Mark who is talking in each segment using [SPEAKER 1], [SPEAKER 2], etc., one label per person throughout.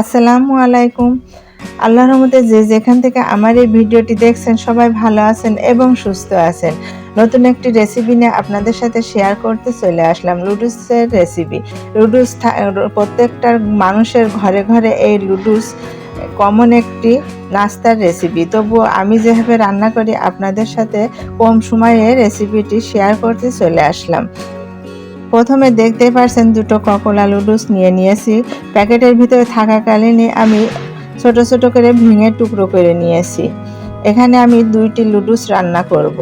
[SPEAKER 1] আসসালামু আলাইকুম। আল্লাহর রহমতে যে যেখান থেকে আমার এই ভিডিওটি দেখছেন সবাই ভালো আছেন এবং সুস্থ আছেন। নতুন একটি রেসিপি নিয়ে আপনাদের সাথে শেয়ার করতে চলে আসলাম, নুডলসের রেসিপি। নুডলস প্রত্যেকটা মানুষের ঘরে ঘরে এই নুডলস কমন একটি নাস্তার রেসিপি। তবুও আমি যেভাবে রান্না করি আপনাদের সাথে কম সময়ে রেসিপিটি শেয়ার করতে চলে আসলাম। প্রথমে দেখতেই পারছেন দুটো ককোলা নুডলস নিয়েছি। প্যাকেটের ভিতরে থাকাকালীনই আমি ছোট ছোট করে ভেঙে টুকরো করে নিয়েছি। এখানে আমি 2টি নুডলস রান্না করব।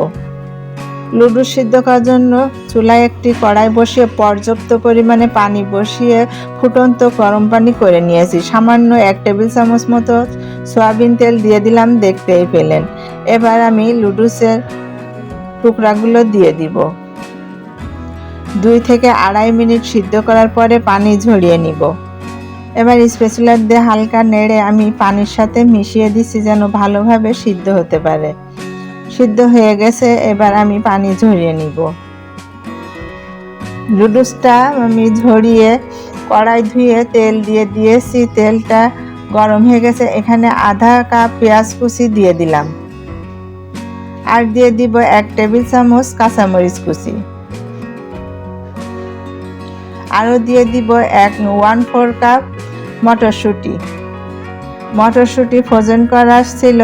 [SPEAKER 1] নুডলস সিদ্ধ করার জন্য চুলায় একটি কড়াই বসিয়ে পর্যাপ্ত পরিমাণে পানি বসিয়ে ফুটন্ত গরম পানি করে নিয়েছি। সামান্য 1 টেবিল চামচ মতো সয়াবিন তেল দিয়ে দিলাম, দেখতেই পেলেন। এবার আমি নুডলসের টুকরাগুলো দিয়ে দিব। 2 থেকে 2.5 মিনিট সিদ্ধ করার পরে পানি ঝরিয়ে নিব। এবার স্প্যাচুলা দিয়ে হালকা নেড়ে আমি পানির সাথে মিশিয়ে দিচ্ছি যেন ভালোভাবে সিদ্ধ হতে পারে। সিদ্ধ হয়ে গেছে, এবার আমি পানি ঝরিয়ে নিব। নুডলসটা আমি ঝরিয়ে কড়াই ধুয়ে তেল দিয়ে দিয়েছি। তেলটা গরম হয়ে গেছে, এখানে আধা কাপ পেঁয়াজ কুচি দিয়ে দিলাম, আর দিয়ে দিব 1 টেবিল চামচ কাঁচামরিচ কুচি, আরও দিয়ে দিব 1/4 কাপ মটরশুঁটি ফ্রোজেন করা ছিল,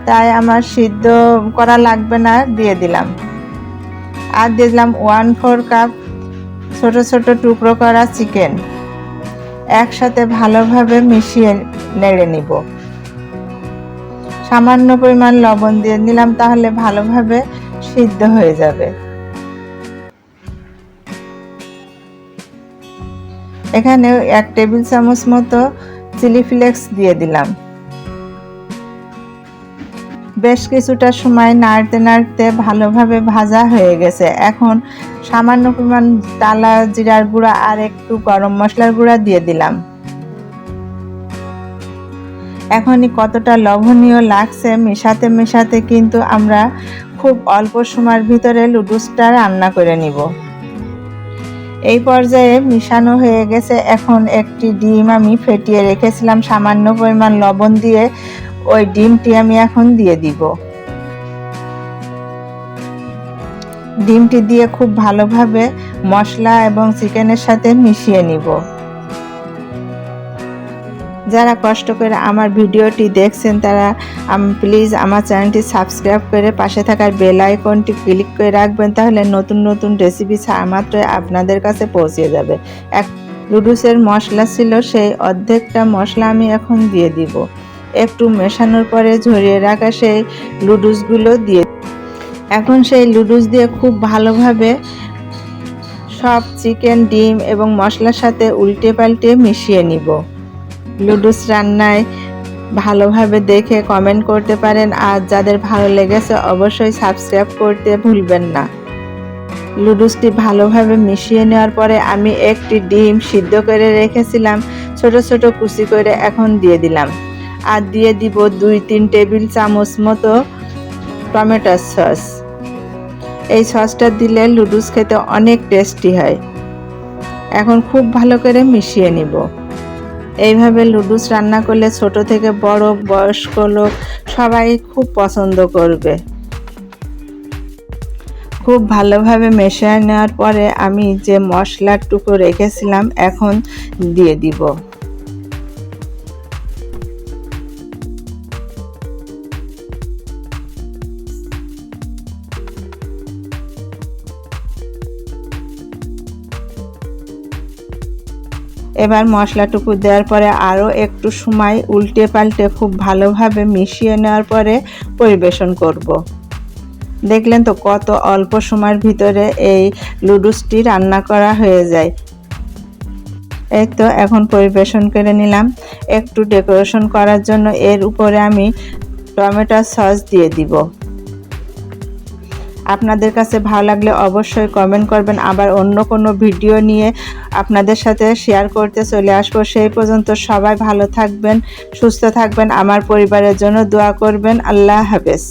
[SPEAKER 1] তাই আমার সিদ্ধ করা লাগবে না, দিয়ে দিলাম। আর দিয়ে দিলাম 1/4 কাপ ছোট ছোট টুকরো করা চিকেন। একসাথে ভালোভাবে মিশিয়ে নেড়ে নিব। সামান্য পরিমাণ লবণ দিয়ে নিলাম, তাহলে ভালোভাবে সিদ্ধ হয়ে যাবে। এখানে 1 টেবিল চামচ মতো চিলি ফ্লেক্স দিয়ে দিলাম। বেশ কিছুটা সময় নাড়তে নাড়তে ভালোভাবে ভাজা হয়ে গেছে। এখন সামান্য পরিমাণ টালা জিরার গুঁড়া আর একটু গরম মশলার গুঁড়া দিয়ে দিলাম। এখনই কতটা লোভনীয় লাগছে, মেশাতে মেশাতে কিন্তু আমরা খুব অল্প সময়ের ভিতরে নুডলসটা রান্না করে নিব। এই পর্যায়ে মিশানো হয়ে গেছে। এখন একটি ডিম আমি ফেটিয়ে রেখেছিলাম সামান্য পরিমাণ লবণ দিয়ে, ওই ডিমটি আমি এখন দিয়ে দিব। ডিমটি দিয়ে খুব ভালোভাবে মশলা এবং চিকেনের সাথে মিশিয়ে নিব। যারা কষ্ট করে আমার ভিডিওটি দেখছেন তারা প্লিজ আমার চ্যানেলটি সাবস্ক্রাইব করে পাশে থাকার বেল আইকনটি ক্লিক করে রাখবেন, তাহলে নতুন নতুন রেসিপি মাত্রই আপনাদের কাছে পৌঁছে যাবে। নুডলসের মশলা ছিল, সেই অর্ধেকটা মশলা আমি এখন দিয়ে দিব। একটু মেশানোর পরে ঝরিয়ে রাখা সেই নুডলসগুলো দিয়ে, এখন সেই নুডলস দিয়ে খুব ভালোভাবে সব চিকেন, ডিম এবং মশলার সাথে উল্টে পাল্টে মিশিয়ে নিব। নুডলস রান্নায় ভালোভাবে দেখে কমেন্ট করতে পারেন, আর যাদের ভালো লেগেছে অবশ্যই সাবস্ক্রাইব করতে ভুলবেন না। নুডলসটি ভালোভাবে মিশিয়ে নেওয়ার পরে আমি একটি ডিম সিদ্ধ করে রেখেছিলাম ছোট ছোট কুচি করে, এখন দিয়ে দিলাম। আর দিয়ে দিব 2-3 টেবিল চামচ মতো টমেটো সস। এই সসটা দিলে নুডলস খেতে অনেক টেস্টি হয়। এখন খুব ভালো করে মিশিয়ে নিব। এইভাবে নুডলস রান্না করলে ছোট থেকে বড়, বয়স্ক লোক সবাই খুব পছন্দ করবে। খুব ভালোভাবে মিশিয়ে নেওয়ার পরে আমি যে মশলার টুকরো রেখেছিলাম এখন দিয়ে দিব। এবার মশলাটুকু দেওয়ার পরে আরও একটু সময় উল্টে পাল্টে খুব ভালোভাবে মিশিয়ে নেওয়ার পরে পরিবেশন করব। দেখলেন তো কত অল্প সময়ের ভিতরে এই নুডলসটি রান্না করা হয়ে যায়। এই তো এখন পরিবেশন করে নিলাম। একটু ডেকোরেশন করার জন্য এর উপরে আমি টমেটো সস দিয়ে দিব। আপনাদের কাছে ভালো লাগলে অবশ্যই কমেন্ট করবেন। আবার অন্য কোনো ভিডিও নিয়ে আপনাদের সাথে শেয়ার করতে চলে আসবো। সেই পর্যন্ত সবাই ভালো থাকবেন, সুস্থ থাকবেন, আমার পরিবারের জন্য দোয়া করবেন। আল্লাহ হাফেজ।